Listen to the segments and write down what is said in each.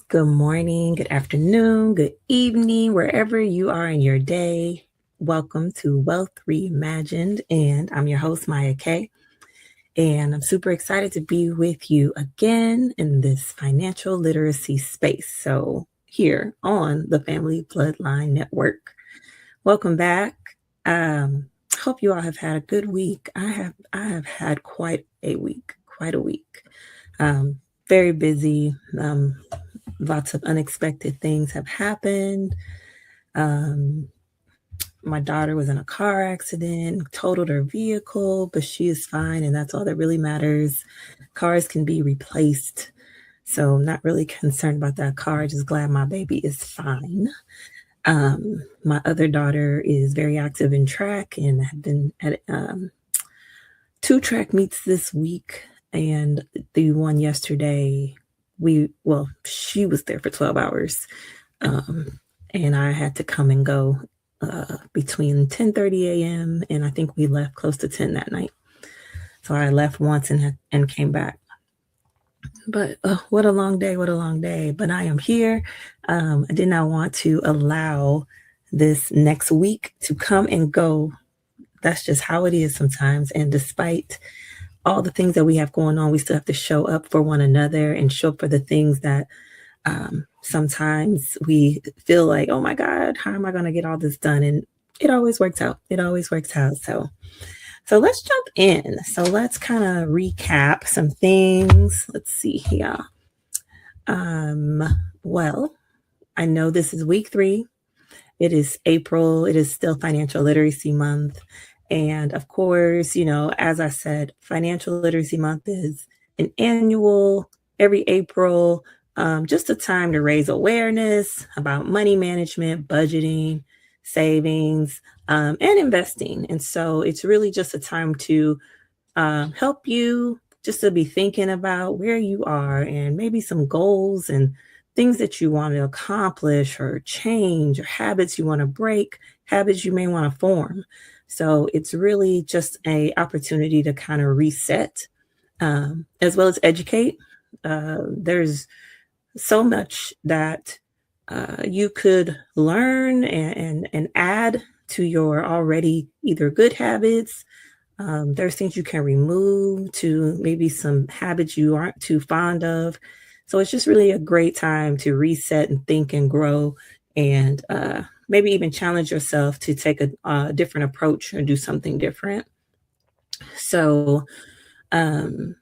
Good morning, good afternoon, good evening, wherever you are in your day. Welcome to Wealth Reimagined, and I'm your host, Mya K. And I'm super excited to be with you again in this financial literacy space. So, here on the Family Bloodline Network. Welcome back. Hope you all have had a good week. I have had quite a week. Um, Very busy. Lots of unexpected things have happened. Um, my daughter was in a car accident, totaled her vehicle, but she is fine, and that's all that really matters. Cars can be replaced, so I'm not really concerned about that car. Just glad my baby is fine. My other daughter is very active in track and have been at two track meets this week, and the one yesterday, she was there for 12 hours. Um, and I had to come and go between 10:30 a.m. and I think we left close to 10 that night. So I left once and came back. But what a long day! What a long day! But I am here. I did not want to allow this next week to come and go. That's just how it is sometimes. And despite all the things that we have going on, we still have to show up for one another and show up for the things that sometimes we feel like, oh my God, how am I going to get all this done? And it always works out. It always works out. So let's jump in. So let's kind of recap some things. Let's see here. Well, I know this is week 3. It is April. It is still Financial Literacy Month. And of course, as I said, Financial Literacy Month is an annual, every April, just a time to raise awareness about money management, budgeting, savings, and investing. And so it's really just a time to help you just to be thinking about where you are and maybe some goals and things that you want to accomplish or change or habits you want to break, habits you may want to form. So it's really just a opportunity to kind of reset, as well as educate. There's so much that you could learn and add to your already either good habits. There's things you can remove to maybe some habits you aren't too fond of. So it's just really a great time to reset and think and grow and maybe even challenge yourself to take a different approach or do something different. So, um,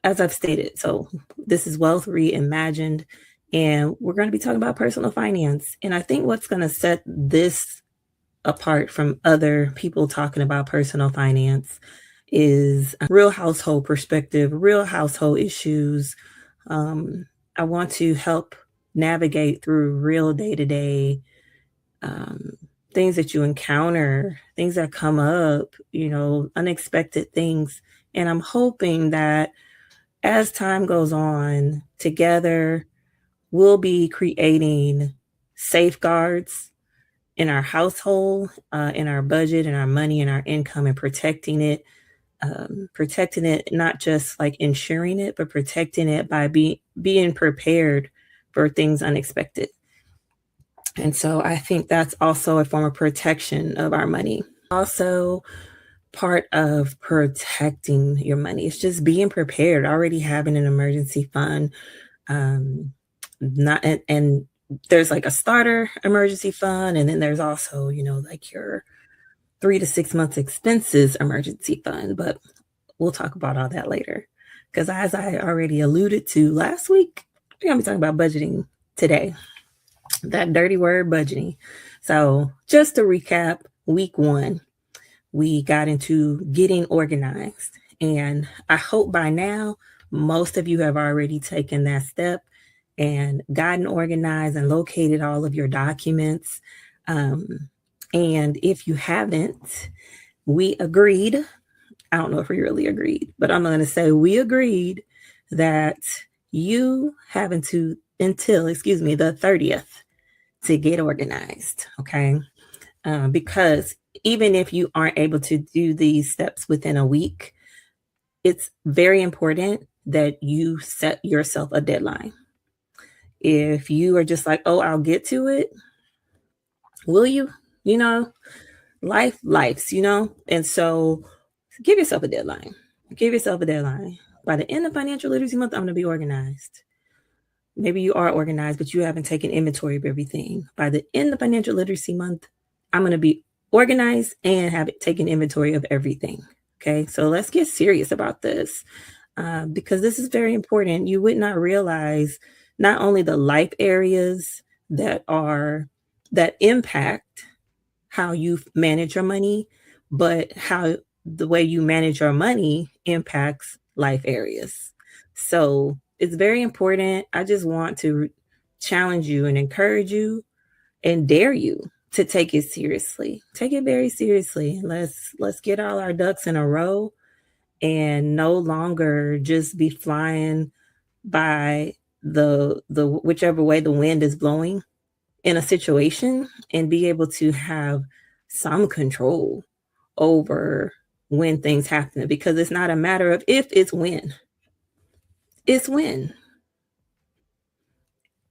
as I've stated, so this is Wealth Reimagined, and we're going to be talking about personal finance. And I think what's going to set this apart from other people talking about personal finance is a real household perspective, real household issues. I want to help navigate through real day to day things that you encounter, things that come up, unexpected things. And I'm hoping that as time goes on, together, we'll be creating safeguards in our household, in our budget, in our money, in our income, and protecting it, not just like ensuring it, but protecting it by being prepared for things unexpected. And so I think that's also a form of protection of our money. Also, part of protecting your money is just being prepared, already having an emergency fund. Not and there's like a starter emergency fund, and then there's also, like your 3 to 6 months expenses emergency fund. But we'll talk about all that later. Because as I already alluded to last week, we're gonna be talking about budgeting today. That dirty word, budgeting. So just to recap, week 1, we got into getting organized. And I hope by now, most of you have already taken that step and gotten organized and located all of your documents. And if you haven't, we agreed. I don't know if we really agreed, but I'm going to say we agreed that you have until the 30th to get organized. Okay. Because even if you aren't able to do these steps within a week, it's very important that you set yourself a deadline. If you are just like, "Oh, I'll get to it," will you? You know, life's, And so give yourself a deadline. Give yourself a deadline. By the end of financial literacy month, I'm gonna be organized. Maybe you are organized, but you haven't taken inventory of everything. By the end of financial literacy month, I'm going to be organized and have it taken inventory of everything. Okay, so let's get serious about this because this is very important. You would not realize not only the life areas that impact how you manage your money, but how the way you manage your money impacts life areas. So it's very important. I just want to challenge you and encourage you and dare you to take it seriously. Take it very seriously. Let's get all our ducks in a row and no longer just be flying by the whichever way the wind is blowing in a situation and be able to have some control over when things happen because it's not a matter of if, it's when. It's when.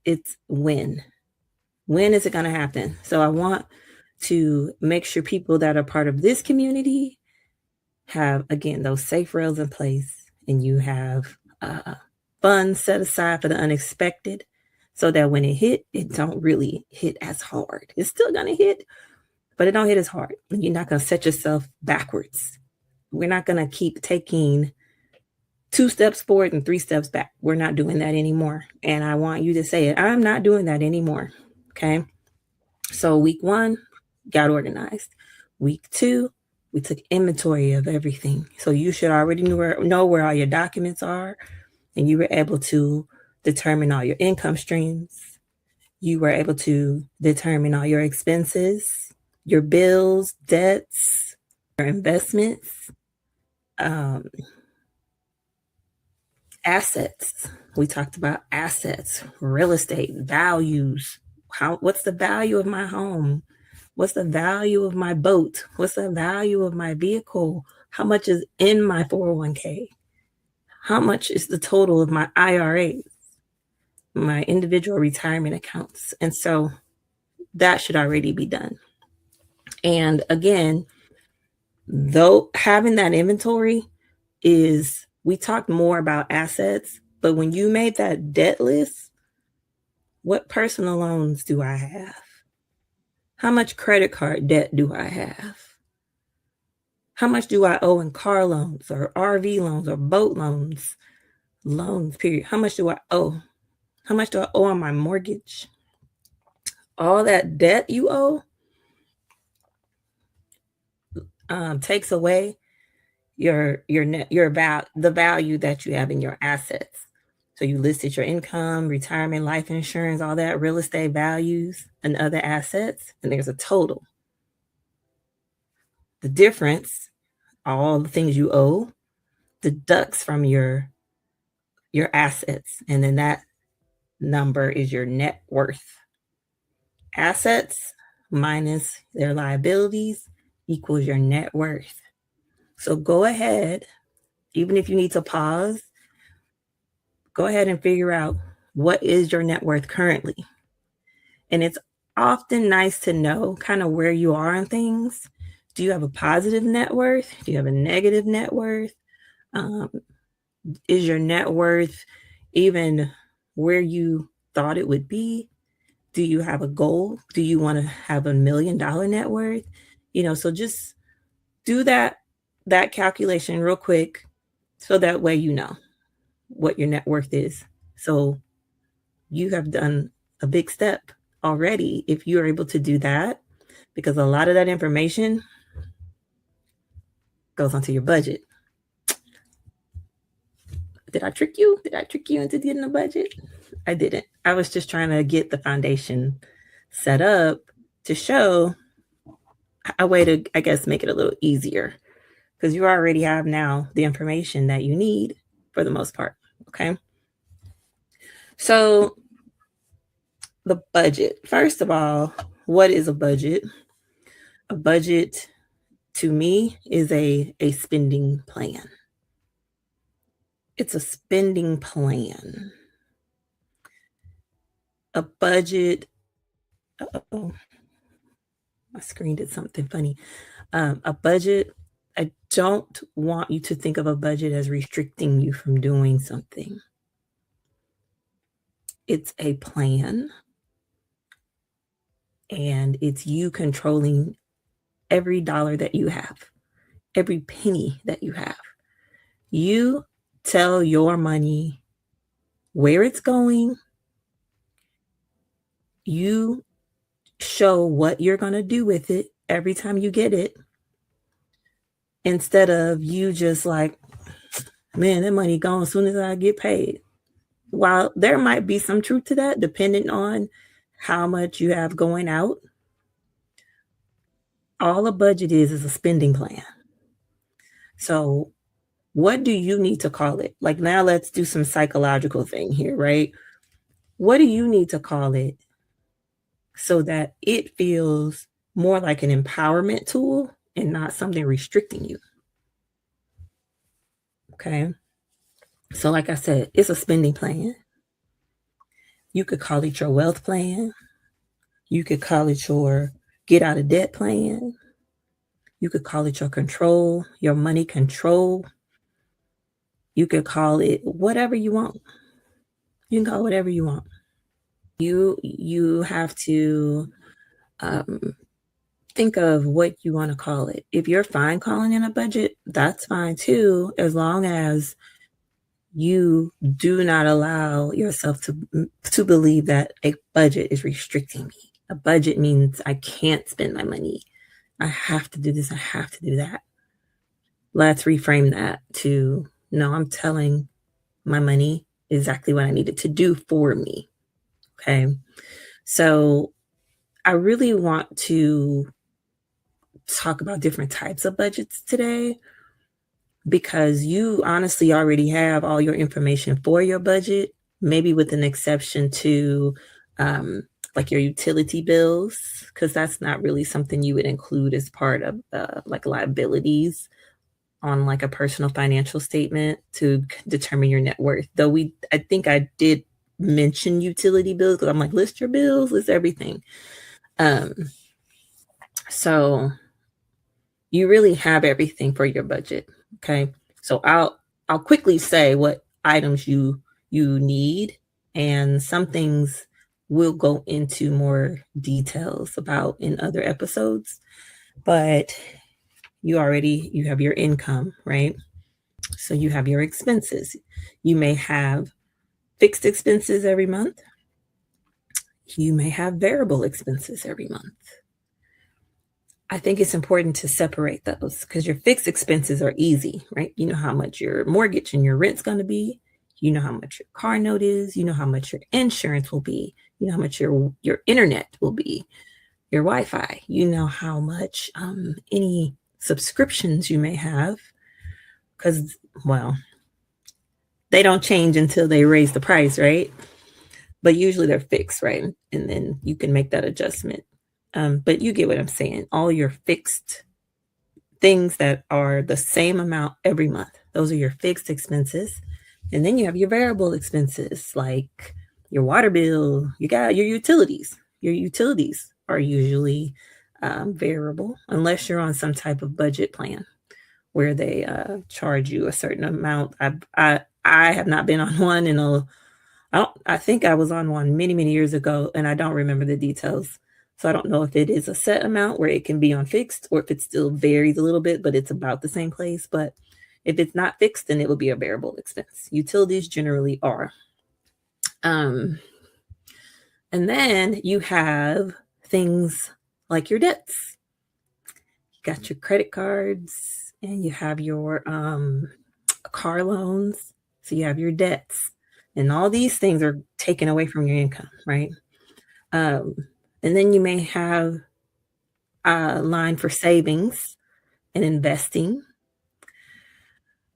It's when. When is it going to happen? So I want to make sure people that are part of this community have, again, those safe rails in place and you have funds set aside for the unexpected so that when it hit, it don't really hit as hard. It's still going to hit, but it don't hit as hard. And you're not going to set yourself backwards. We're not going to keep taking 2 steps forward and 3 steps back. We're not doing that anymore. And I want you to say it. I'm not doing that anymore. Okay. So week 1, got organized. Week 2, we took inventory of everything. So you should already know where all your documents are, and you were able to determine all your income streams. You were able to determine all your expenses, your bills, debts, your investments, assets. We talked about assets, real estate, values. What's the value of my home? What's the value of my boat? What's the value of my vehicle? How much is in my 401k? How much is the total of my IRAs, my individual retirement accounts? And so that should already be done. And again, though having that inventory we talked more about assets, but when you made that debt list, what personal loans do I have? How much credit card debt do I have? How much do I owe in car loans or RV loans or boat loans? Loans, period. How much do I owe? How much do I owe on my mortgage? All that debt you owe takes away the value that you have in your assets. So you listed your income, retirement, life insurance, all that, real estate values, and other assets, and there's a total. The difference, all the things you owe, deducts from your assets, and then that number is your net worth. Assets minus their liabilities equals your net worth. So go ahead, even if you need to pause, go ahead and figure out what is your net worth currently. And it's often nice to know kind of where you are on things. Do you have a positive net worth? Do you have a negative net worth? Is your net worth even where you thought it would be? Do you have a goal? Do you want to have $1 million net worth? So just do that calculation real quick so that way you know what your net worth is. So you have done a big step already if you're able to do that, because a lot of that information goes onto your budget. Did I trick you? Did I trick you into getting a budget? I didn't. I was just trying to get the foundation set up to show a way to, I guess, make it a little easier, because you already have now the information that you need for the most part. Okay. So the budget, first of all, what is a budget? A budget to me is a spending plan. It's a spending plan. A budget oh, my screen did something funny. A budget, I don't want you to think of a budget as restricting you from doing something. It's a plan, and it's you controlling every dollar that you have, every penny that you have. You tell your money where it's going. You show what you're going to do with it every time you get it, instead of you just like, man, that money gone as soon as I get paid. While there might be some truth to that, depending on how much you have going out, all a budget is a spending plan. So, what do you need to call it? Like, now let's do some psychological thing here, right? What do you need to call it so that it feels more like an empowerment tool and not something restricting you? Okay. So, like I said, it's a spending plan. You could call it your wealth plan. You could call it your get out of debt plan. You could call it your control, your money control. You could call it whatever you want. You can call it whatever you want. You have to um, think of what you want to call it. If you're fine calling it a budget, that's fine too, as long as you do not allow yourself to believe that a budget is restricting me. A budget means I can't spend my money. I have to do this. I have to do that. Let's reframe that to no, I'm telling my money exactly what I need it to do for me. Okay. So I really want to talk about different types of budgets today because you honestly already have all your information for your budget, maybe with an exception to um, like your utility bills, because that's not really something you would include as part of like liabilities on like a personal financial statement to determine your net worth. Though I think I did mention utility bills because I'm like, list your bills, list everything. Um, so you really have everything for your budget. Okay. So I'll quickly say what items you need, and some things we'll go into more details about in other episodes. But you have your income, right? So you have your expenses. You may have fixed expenses every month. You may have variable expenses every month. I think it's important to separate those because your fixed expenses are easy, right? You know how much your mortgage and your rent's going to be. You know how much your car note is. You know how much your insurance will be. You know how much your internet will be, your Wi-Fi. You know how much any subscriptions you may have because, well, they don't change until they raise the price, right? But usually they're fixed, right? And then you can make that adjustment. But you get what I'm saying. All your fixed things that are the same amount every month, those are your fixed expenses. And then you have your variable expenses like your water bill, you got your utilities. Your utilities are usually variable unless you're on some type of budget plan where they charge you a certain amount. I have not been on one in a I think I was on one many, many years ago, and I don't remember the details. So I don't know if it is a set amount where it can be on fixed or if it still varies a little bit, but it's about the same place. But if it's not fixed, then it will be a variable expense. Utilities generally are. Um, and then you have things like your debts. You got your credit cards and you have your car loans. So you have your debts. And all these things are taken away from your income, right? Um, and then you may have a line for savings and investing.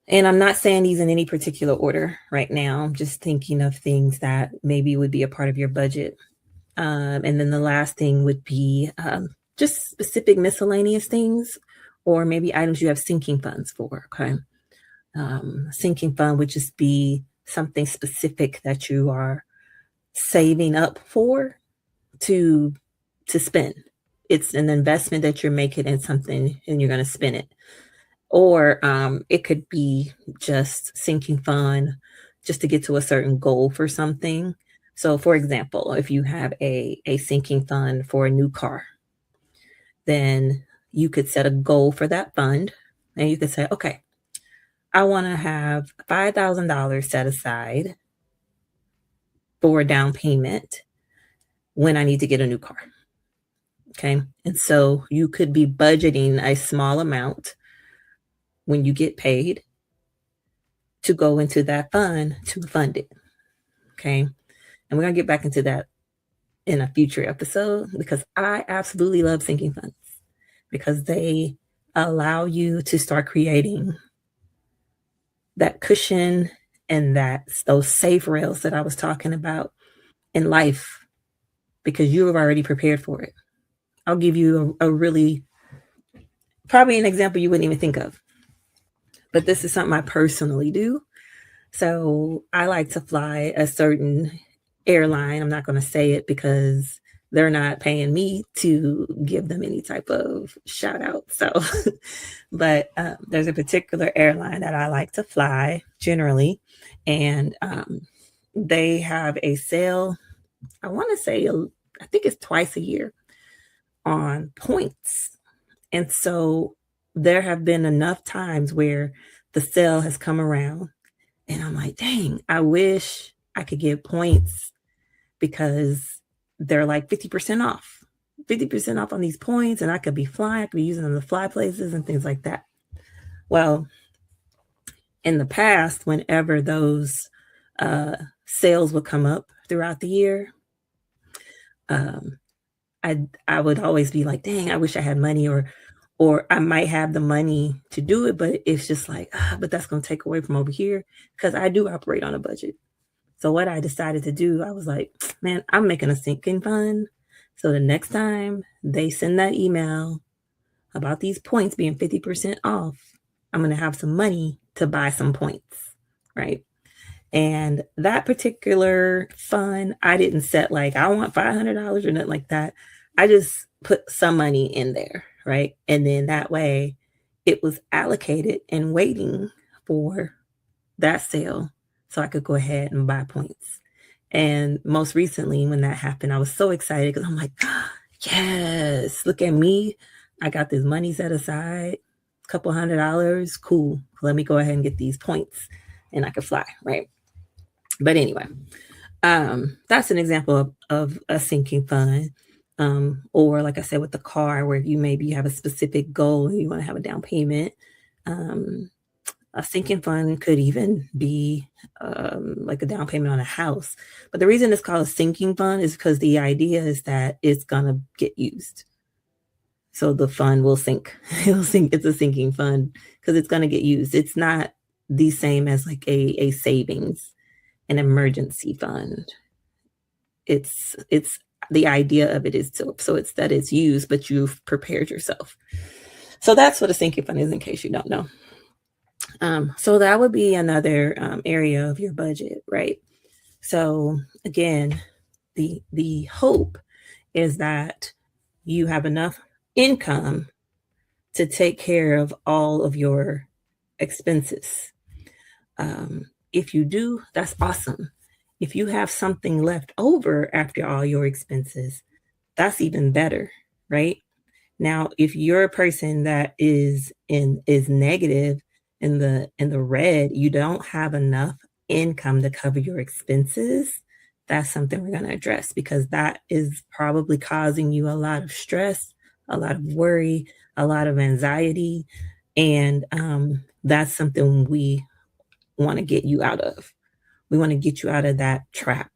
And I'm not saying these in any particular order right now. I'm just thinking of things that maybe would be a part of your budget. And then the last thing would be just specific miscellaneous things, or maybe items you have sinking funds for. Okay. Sinking fund would just be something specific that you are saving up for to spend. It's an investment that you're making in something and you're going to spend it. Or it could be just sinking fund just to get to a certain goal for something. So, for example, if you have a sinking fund for a new car, then you could set a goal for that fund and you could say, okay, I want to have $5,000 set aside for a down payment when I need to get a new car. Okay. And so you could be budgeting a small amount when you get paid to go into that fund to fund it. Okay. And we're going to get back into that in a future episode because I absolutely love sinking funds because they allow you to start creating that cushion and those safe rails that I was talking about in life because you have already prepared for it. I'll give you a really, probably an example you wouldn't even think of, but this is something I personally do. So I like to fly a certain airline. I'm not going to say it because they're not paying me to give them any type of shout out. So, but there's a particular airline that I like to fly generally, and they have a sale. I want to say, I think it's twice a year on points. And so there have been enough times where the sale has come around and I'm like, dang, I wish I could get points because they're like 50% off, 50% off on these points. And I could be flying, I could be using them to fly places and things like that. Well, in the past, whenever those sales would come up throughout the year, um, I would always be like, dang, I wish I had money or I might have the money to do it, but it's just like, but that's going to take away from over here because I do operate on a budget. So what I decided to do, I was like, man, I'm making a sinking fund. So the next time they send that email about these points being 50% off, I'm going to have some money to buy some points, right? And that particular fund, I didn't set like, I want $500 or nothing like that. I just put some money in there, right? And then that way it was allocated and waiting for that sale so I could go ahead and buy points. And most recently, when that happened, I was so excited because I'm like, yes, look at me. I got this money set aside, a couple $100. Cool. Let me go ahead and get these points and I could fly, right? But anyway, that's an example of a sinking fund. Or like I said, with the car, where you have a specific goal and you want to have a down payment. A sinking fund could even be like a down payment on a house. But the reason it's called a sinking fund is because the idea is that it's going to get used. So the fund will sink. It'll sink. It's a sinking fund because it's going to get used. It's not the same as like a savings, an emergency fund. It's the idea of it is so it's that it's used, but you've prepared yourself. So that's what a sinking fund is, in case you don't know. So that would be another area of your budget, right? So again, the hope is that you have enough income to take care of all of your expenses. If you do, that's awesome. If you have something left over after all your expenses, that's even better, right? Now, if you're a person that is negative in the red, you don't have enough income to cover your expenses, that's something we're going to address because that is probably causing you a lot of stress, a lot of worry, a lot of anxiety, and that's something we want to get you out of. We want to get you out of that trap,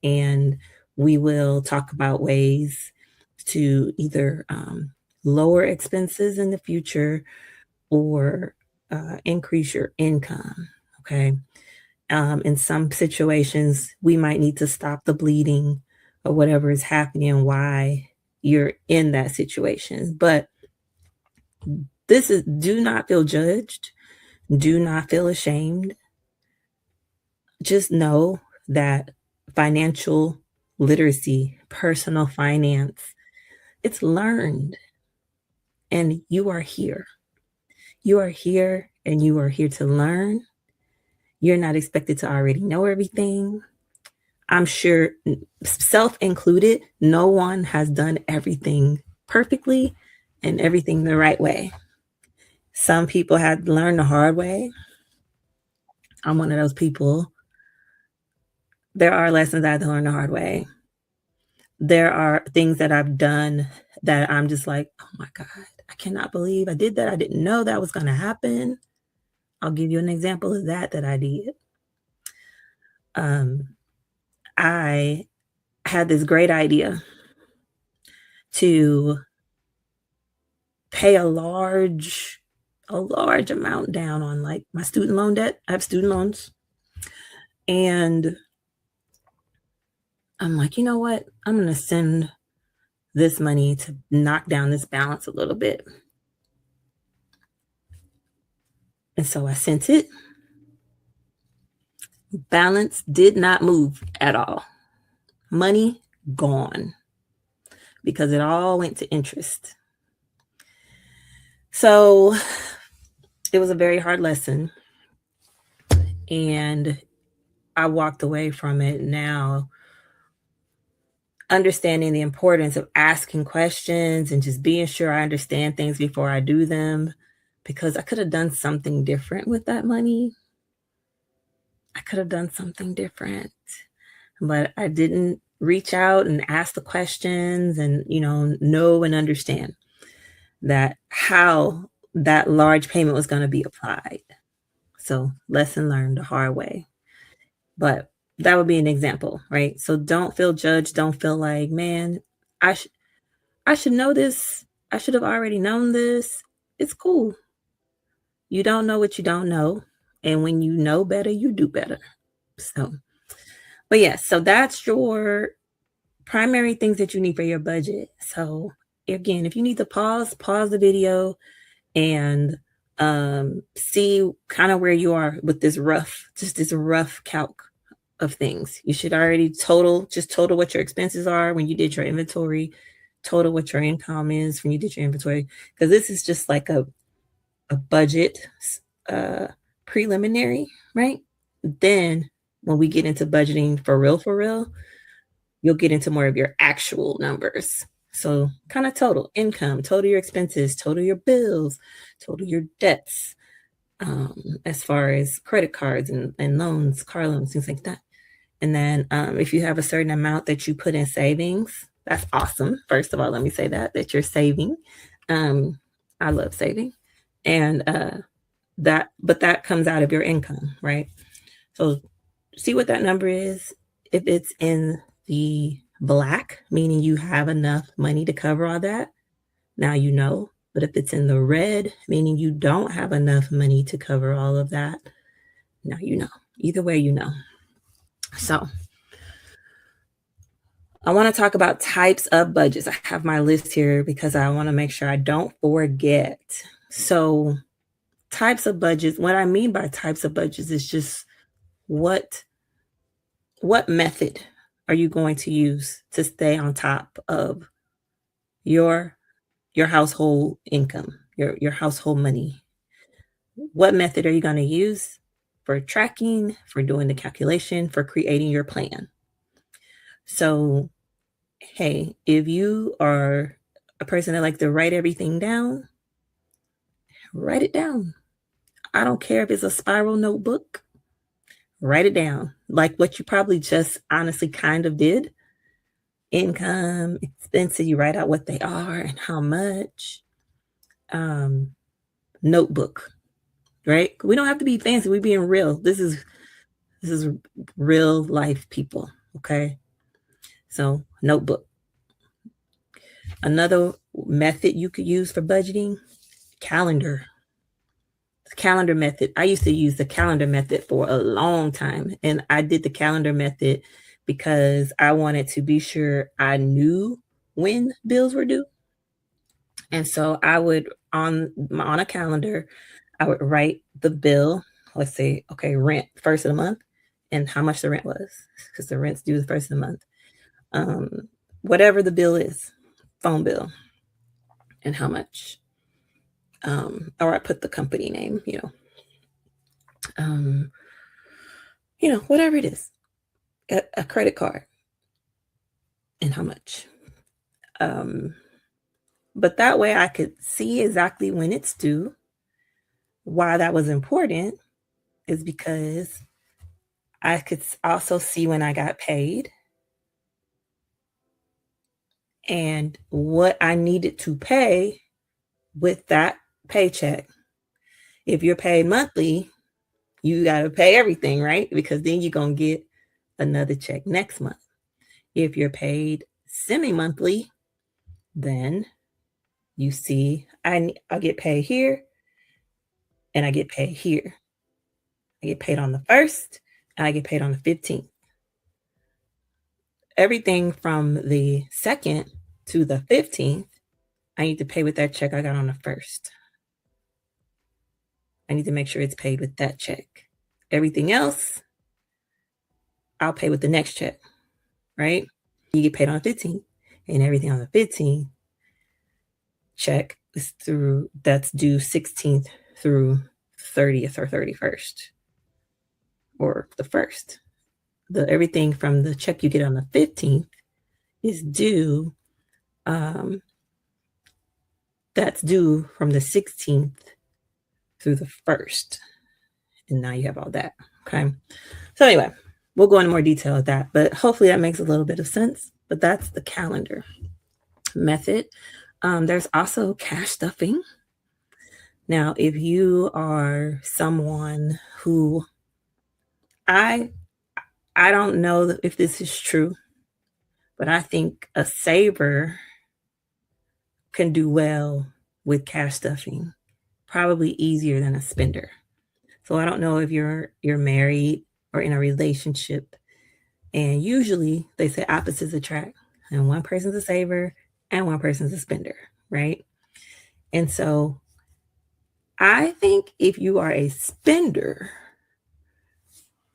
and we will talk about ways to either lower expenses in the future or increase your income. Okay. In some situations, we might need to stop the bleeding or whatever is happening, why you're in that situation. But do not feel judged. Do not feel ashamed. Just know that financial literacy, personal finance. It's learned, and you are here. You are here, and you are here to learn. You're not expected to already know everything. I'm sure, self included, no one has done everything perfectly and everything the right way. Some people had to learn the hard way. I'm one of those people. There are lessons I had to learn the hard way. There are things that I've done that I'm just like, oh my God, I cannot believe I did that. I didn't know that was going to happen. I'll give you an example of that I did. Um, I had this great idea to pay a large amount down on like my student loan debt. I have student loans. And I'm like, you know what? I'm going to send this money to knock down this balance a little bit. And so I sent it. Balance did not move at all. Money gone because it all went to interest. So it was a very hard lesson. And I walked away from it now understanding the importance of asking questions and just being sure I understand things before I do them, because I could have done something different with that money. I could have done something different, but I didn't reach out and ask the questions and, know and understand that how that large payment was going to be applied. So lesson learned the hard way. But that would be an example, right? So don't feel judged. Don't feel like, man, I I should know this. I should have already known this. It's cool. You don't know what you don't know. And when you know better, you do better. So, but yes, so that's your primary things that you need for your budget. So, again, if you need to pause the video and see kind of where you are with this rough calc of things. You should already total what your expenses are when you did your inventory, total what your income is when you did your inventory, because this is just like a budget uh, preliminary, right? Then when we get into budgeting for real, you'll get into more of your actual numbers. So kind of total income, total your expenses, total your bills, total your debts, as far as credit cards and loans, car loans, things like that. And then if you have a certain amount that you put in savings, that's awesome. First of all, let me say that you're saving. I love saving. And that comes out of your income, right? So see what that number is. If it's in the black, meaning you have enough money to cover all that, now you know. But if it's in the red, meaning you don't have enough money to cover all of that, now you know. Either way, you know. So I want to talk about types of budgets. I have my list here because I want to make sure I don't forget. So types of budgets, what I mean by types of budgets is just what method are you going to use to stay on top of your household income, your household money? What method are you going to use for tracking, for doing the calculation, for creating your plan? So, hey, if you are a person that likes to write everything down, write it down. I don't care if it's a spiral notebook, write it down. Like what you probably just honestly kind of did. Income, expenses, you write out what they are and how much. Notebook, right? We don't have to be fancy. We're being real. This is real life people, okay? So notebook. Another method you could use for budgeting, calendar. Calendar method. I used to use the calendar method for a long time. And I did the calendar method because I wanted to be sure I knew when bills were due. And so I would on a calendar, I would write the bill, let's say, okay, rent first of the month. and how much the rent was, because the rent's due the first of the month. Whatever the bill is, phone bill, and how much. Or I put the company name, um, whatever it is, a credit card, and how much. Um, but that way I could see exactly when it's due. Why that was important is because I could also see when I got paid and what I needed to pay with that paycheck. If you're paid monthly, you got to pay everything, right? Because then you're going to get another check next month. If you're paid semi-monthly, then you see I get paid here and I get paid here. I get paid on the 1st and I get paid on the 15th. Everything from the 2nd to the 15th, I need to pay with that check I got on the 1st. I need to make sure it's paid with that check. Everything else, I'll pay with the next check, right? You get paid on the 15th, and everything on the 15th check is that's due 16th through 30th or 31st or the 1st. Everything from the check you get on the 15th is due, that's due from the 16th through the 1st. And now you have all that. Okay. So anyway, we'll go into more detail with that, but hopefully that makes a little bit of sense. But that's the calendar method. There's also cash stuffing. Now, if you are someone who I don't know if this is true, but I think a saver can do well with cash stuffing, probably easier than a spender. So I don't know if you're married or in a relationship, and usually they say opposites attract, and one person's a saver and one person's a spender, right? And so I think if you are a spender,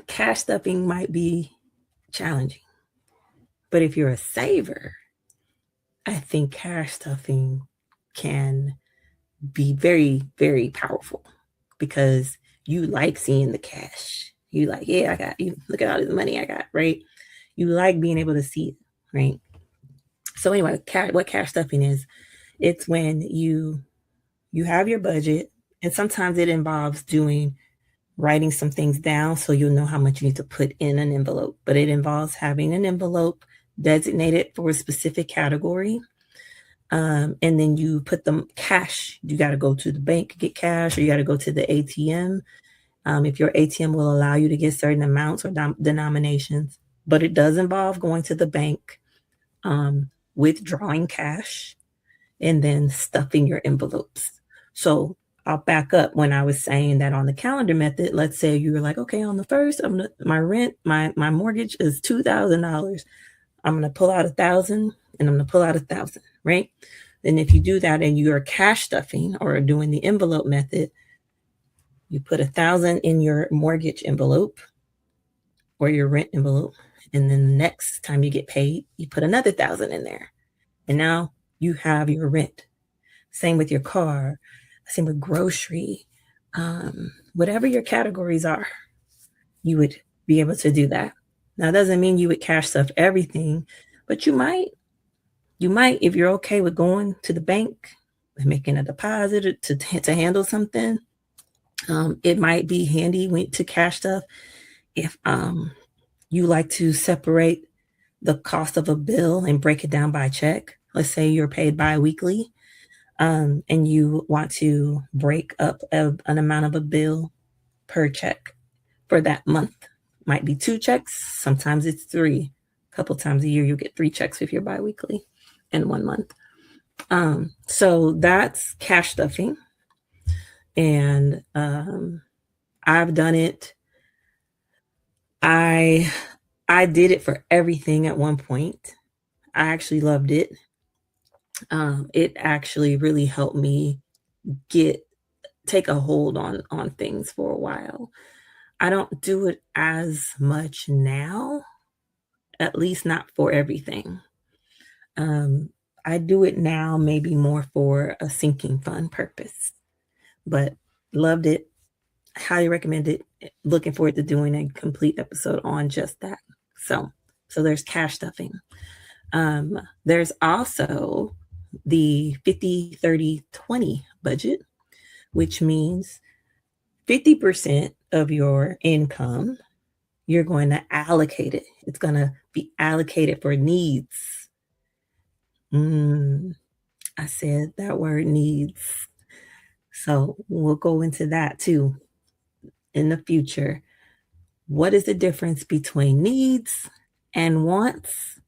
cash stuffing might be challenging. But if you're a saver, I think cash stuffing can be very, very powerful because you like seeing the cash. You like, yeah, I got you. Look at all this money I got, right? You like being able to see it, right? So anyway, what cash stuffing is, it's when you have your budget, and sometimes it involves writing some things down so you'll know how much you need to put in an envelope. But it involves having an envelope designated for a specific category. And then you put the cash. You got to go to the bank to get cash, or you got to go to the ATM. If your ATM will allow you to get certain amounts or denominations, but it does involve going to the bank, withdrawing cash, and then stuffing your envelopes. So I'll back up. When I was saying that on the calendar method, let's say you were like, okay, on the 1st, my mortgage is $2,000. I'm going to pull out 1,000 and I'm going to pull out 1,000, right? And if you do that and you are cash stuffing or doing the envelope method, you put 1,000 in your mortgage envelope or your rent envelope. And then the next time you get paid, you put another 1,000 in there. And now you have your rent. Same with your car, same with grocery, whatever your categories are, you would be able to do that. Now, it doesn't mean you would cash stuff everything, but you might, if you're okay with going to the bank and making a deposit to handle something. It might be handy to cash stuff if you like to separate the cost of a bill and break it down by check. Let's say you're paid bi-weekly, and you want to break up an amount of a bill per check for that month. Might be 2 checks, sometimes it's 3. A couple times a year you'll get 3 checks if you're bi-weekly in 1 month. So that's cash stuffing. And I've done it. I did it for everything at one point. I actually loved it. It actually really helped me take a hold on things for a while. I don't do it as much now, at least not for everything. Um, I do it now maybe more for a sinking fund purpose, but loved it. Highly recommend it. Looking forward to doing a complete episode on just that. So, so there's cash stuffing. There's also the 50/30/20 budget, which means 50% of your income, you're going to allocate it. It's going to be allocated for needs. Mm, I said that word needs. So we'll go into that too in the future. What is the difference between needs and wants?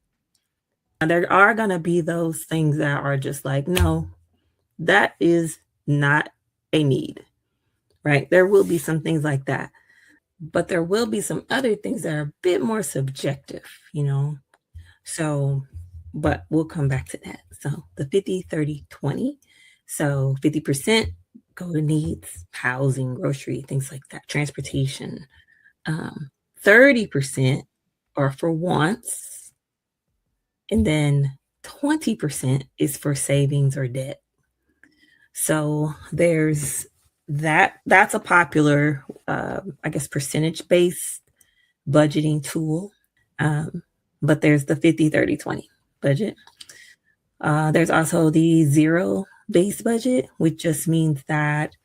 There are going to be those things that are just like, no, that is not a need, right? There will be some things like that, but there will be some other things that are a bit more subjective, you know? So, but we'll come back to that. So the 50/30/20. So 50% go to needs, housing, grocery, things like that, transportation. Um, 30% are for wants, and then 20% is for savings or debt. So there's that's a popular, I guess, percentage based budgeting tool. Um, but there's the 50/30/20 budget. There's also the zero based budget, which just means that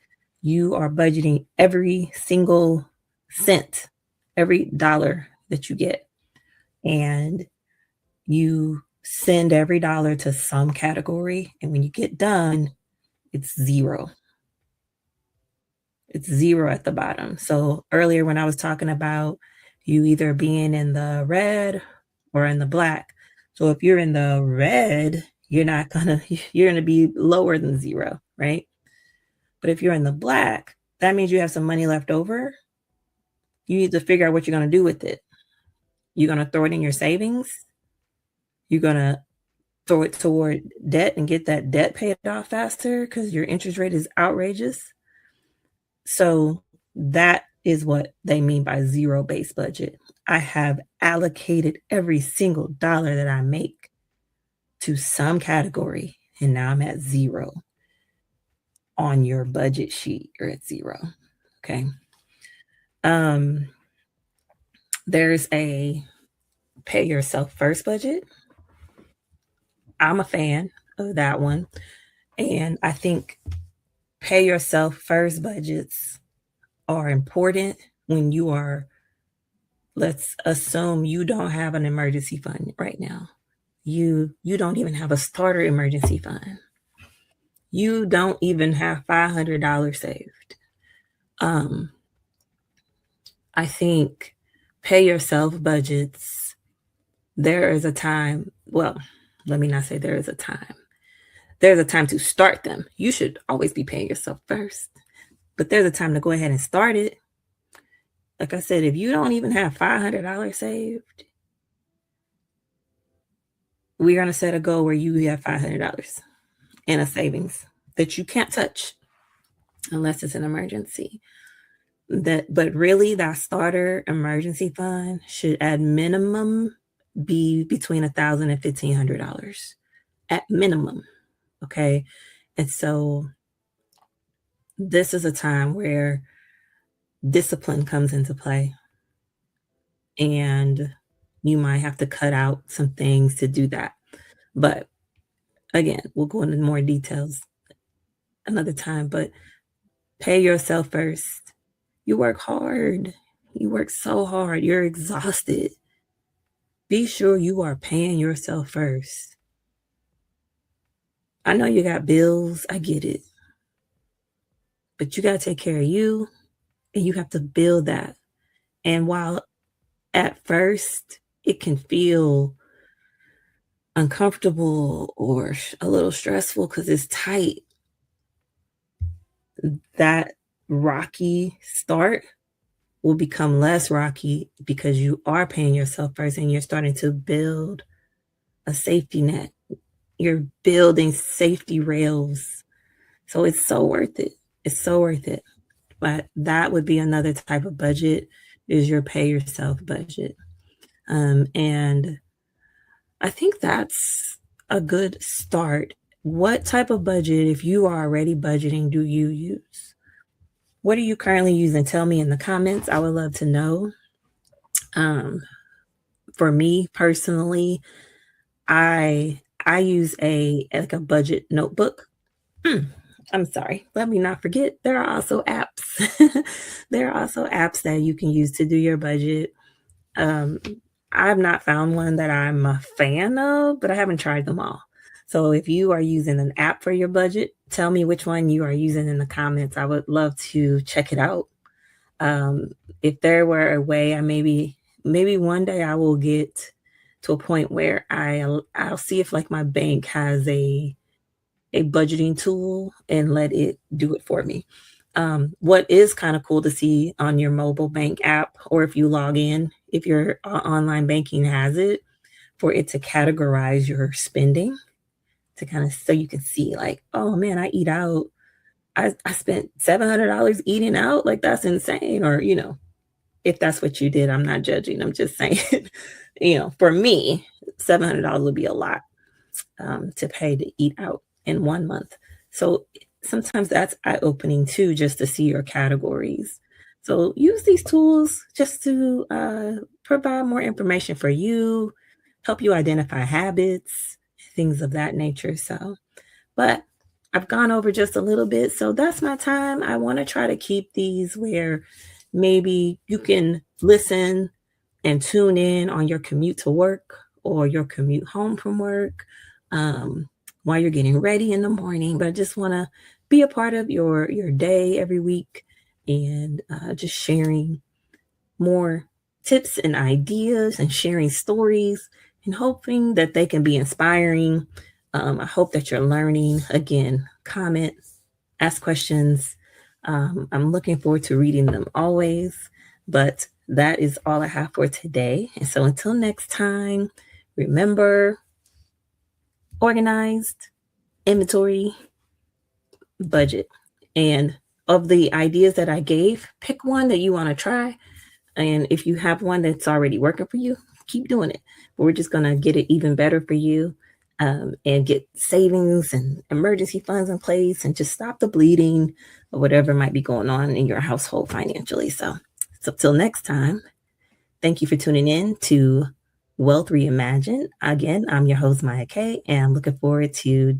you are budgeting every single cent, every dollar that you get, and you send every dollar to some category. And when you get done, it's zero. It's zero at the bottom. So earlier when I was talking about you either being in the red or in the black. So if you're in the red, you're gonna be lower than zero, right? But if you're in the black, that means you have some money left over. You need to figure out what you're gonna do with it. You're gonna throw it in your savings. You're gonna throw it toward debt and get that debt paid off faster because your interest rate is outrageous. So that is what they mean by zero based budget. I have allocated every single dollar that I make to some category, and now I'm at zero. On your budget sheet, you're at zero. Okay. Um, there's a pay yourself first budget. I'm a fan of that one. And I think pay yourself first budgets are important when you are, let's assume you don't have an emergency fund right now. You don't even have a starter emergency fund. You don't even have $500 saved. Um, I think pay yourself budgets, there is a time, well, let me not say there is a time. There's a time to start them. You should always be paying yourself first, but there's a time to go ahead and start it. Like I said, if you don't even have $500 saved, we're going to set a goal where you have $500 in a savings that you can't touch unless it's an emergency. But really, that starter emergency fund should at minimum be between $1,000 and $1,500 at minimum. Okay. And so this is a time where discipline comes into play, and you might have to cut out some things to do that. But again, we'll go into more details another time. But pay yourself first. You work hard. You work so hard. You're exhausted. Be sure you are paying yourself first. I know you got bills. I get it. But you got to take care of you, and you have to build that. And while at first it can feel uncomfortable or a little stressful because it's tight, that rocky start will become less rocky because you are paying yourself first and you're starting to build a safety net. You're building safety rails. So it's so worth it. It's so worth it. But that would be another type of budget. is your pay yourself budget. And I think that's a good start. What type of budget, if you are already budgeting, do you use? What are you currently using? Tell me in the comments. I would love to know. Um, for me personally, I use a like a budget notebook. Mm, I'm sorry. Let me not forget there are also apps. There are also apps that you can use to do your budget. Um, I've not found one that I'm a fan of, but I haven't tried them all. So if you are using an app for your budget, tell me which one you are using in the comments. I would love to check it out. If there were a way, I maybe one day I will get to a point where I'll see if like my bank has a budgeting tool and let it do it for me. What is kind of cool to see on your mobile bank app, or if you log in, if your online banking has it, for it to categorize your spending to kind of so you can see like, oh man, I eat out. I spent $700 eating out. Like that's insane. Or, if that's what you did, I'm not judging. I'm just saying, for me, $700 would be a lot to pay to eat out in 1 month. So sometimes that's eye opening too, just to see your categories. So use these tools just to provide more information for you, help you identify habits, things of that nature. But I've gone over just a little bit. So that's my time. I want to try to keep these where maybe you can listen and tune in on your commute to work or your commute home from work, um, while you're getting ready in the morning. But I just want to be a part of your day every week and just sharing more tips and ideas and sharing stories and hoping that they can be inspiring. I hope that you're learning. Again, comment, ask questions. I'm looking forward to reading them always. But that is all I have for today. And so until next time, remember, organized, inventory, budget. And of the ideas that I gave, pick one that you want to try. And if you have one that's already working for you, keep doing it. But we're just going to get it even better for you, and get savings and emergency funds in place and just stop the bleeding or whatever might be going on in your household financially. So till next time, thank you for tuning in to Wealth Reimagined. Again, I'm your host, Mya K, and I'm looking forward to